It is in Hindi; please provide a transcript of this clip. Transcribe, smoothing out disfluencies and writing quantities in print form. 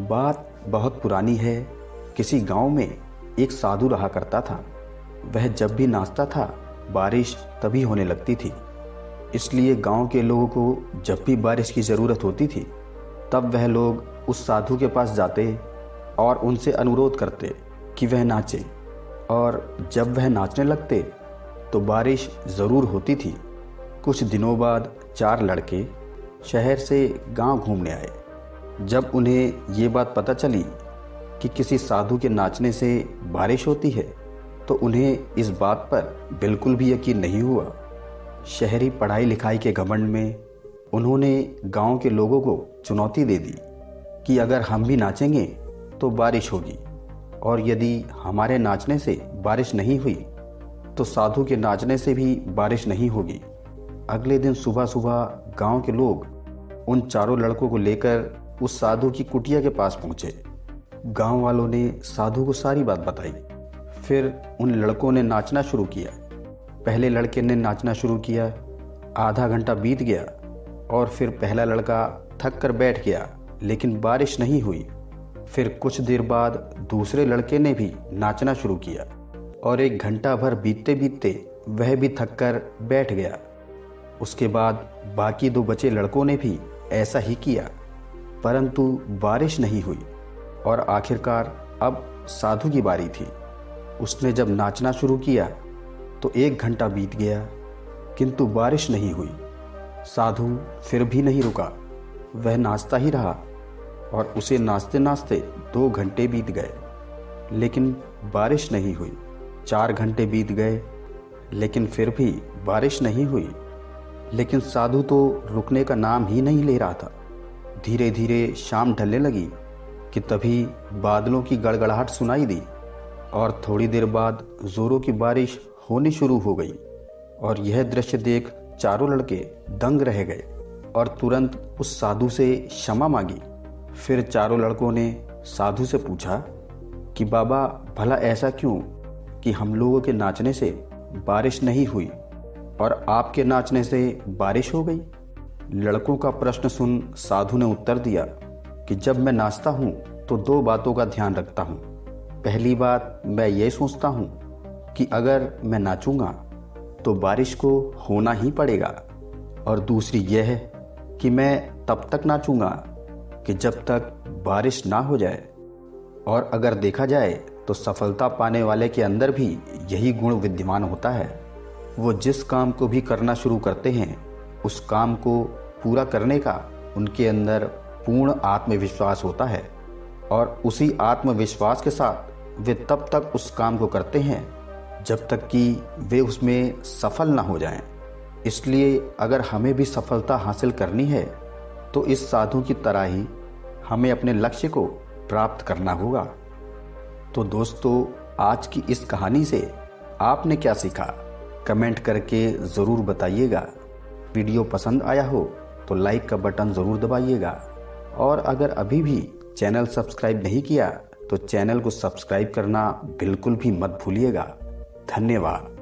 बात बहुत पुरानी है। किसी गांव में एक साधु रहा करता था। वह जब भी नाचता था बारिश तभी होने लगती थी। इसलिए गांव के लोगों को जब भी बारिश की ज़रूरत होती थी तब वह लोग उस साधु के पास जाते और उनसे अनुरोध करते कि वह नाचे। और जब वह नाचने लगते तो बारिश ज़रूर होती थी। कुछ दिनों बाद 4 लड़के शहर से गांव घूमने आए। जब उन्हें ये बात पता चली कि किसी साधु के नाचने से बारिश होती है तो उन्हें इस बात पर बिल्कुल भी यकीन नहीं हुआ। शहरी पढ़ाई लिखाई के घमंड में उन्होंने गांव के लोगों को चुनौती दे दी कि अगर हम भी नाचेंगे तो बारिश होगी, और यदि हमारे नाचने से बारिश नहीं हुई तो साधु के नाचने से भी बारिश नहीं होगी। अगले दिन सुबह सुबह गांव के लोग उन चारों लड़कों को लेकर उस साधु की कुटिया के पास पहुंचे। गांव वालों ने साधु को सारी बात बताई। फिर उन लड़कों ने नाचना शुरू किया। पहले लड़के ने नाचना शुरू किया। आधा घंटा बीत गया और फिर पहला लड़का थक कर बैठ गया, लेकिन बारिश नहीं हुई। फिर कुछ देर बाद दूसरे लड़के ने भी नाचना शुरू किया और 1 घंटा भर बीतते बीतते वह भी थक कर बैठ गया। उसके बाद बाकी 2 बचे लड़कों ने भी ऐसा ही किया, परंतु बारिश नहीं हुई। और आखिरकार अब साधु की बारी थी। उसने जब नाचना शुरू किया तो 1 घंटा बीत गया, किंतु बारिश नहीं हुई। साधु फिर भी नहीं रुका, वह नाचता ही रहा और उसे नाचते नाचते 2 घंटे बीत गए, लेकिन बारिश नहीं हुई। 4 घंटे बीत गए, लेकिन फिर भी बारिश नहीं हुई। लेकिन साधु तो रुकने का नाम ही नहीं ले रहा था। धीरे धीरे शाम ढलने लगी कि तभी बादलों की गड़गड़ाहट सुनाई दी और थोड़ी देर बाद जोरों की बारिश होनी शुरू हो गई। और यह दृश्य देख चारों लड़के दंग रह गए और तुरंत उस साधु से क्षमा मांगी। फिर चारों लड़कों ने साधु से पूछा कि बाबा, भला ऐसा क्यों कि हम लोगों के नाचने से बारिश नहीं हुई और आपके नाचने से बारिश हो गई? लड़कों का प्रश्न सुन साधु ने उत्तर दिया कि जब मैं नाचता हूँ तो 2 बातों का ध्यान रखता हूँ। पहली बात, मैं ये सोचता हूँ कि अगर मैं नाचूंगा तो बारिश को होना ही पड़ेगा, और दूसरी यह है कि मैं तब तक नाचूंगा कि जब तक बारिश ना हो जाए। और अगर देखा जाए तो सफलता पाने वाले के अंदर भी यही गुण विद्यमान होता है। वो जिस काम को भी करना शुरू करते हैं उस काम को पूरा करने का उनके अंदर पूर्ण आत्मविश्वास होता है, और उसी आत्मविश्वास के साथ वे तब तक उस काम को करते हैं जब तक कि वे उसमें सफल ना हो जाएं। इसलिए अगर हमें भी सफलता हासिल करनी है तो इस साधु की तरह ही हमें अपने लक्ष्य को प्राप्त करना होगा। तो दोस्तों, आज की इस कहानी से आपने क्या सीखा, कमेंट करके ज़रूर बताइएगा। वीडियो पसंद आया हो तो लाइक का बटन ज़रूर दबाइएगा, और अगर अभी भी चैनल सब्सक्राइब नहीं किया तो चैनल को सब्सक्राइब करना बिल्कुल भी मत भूलिएगा। धन्यवाद।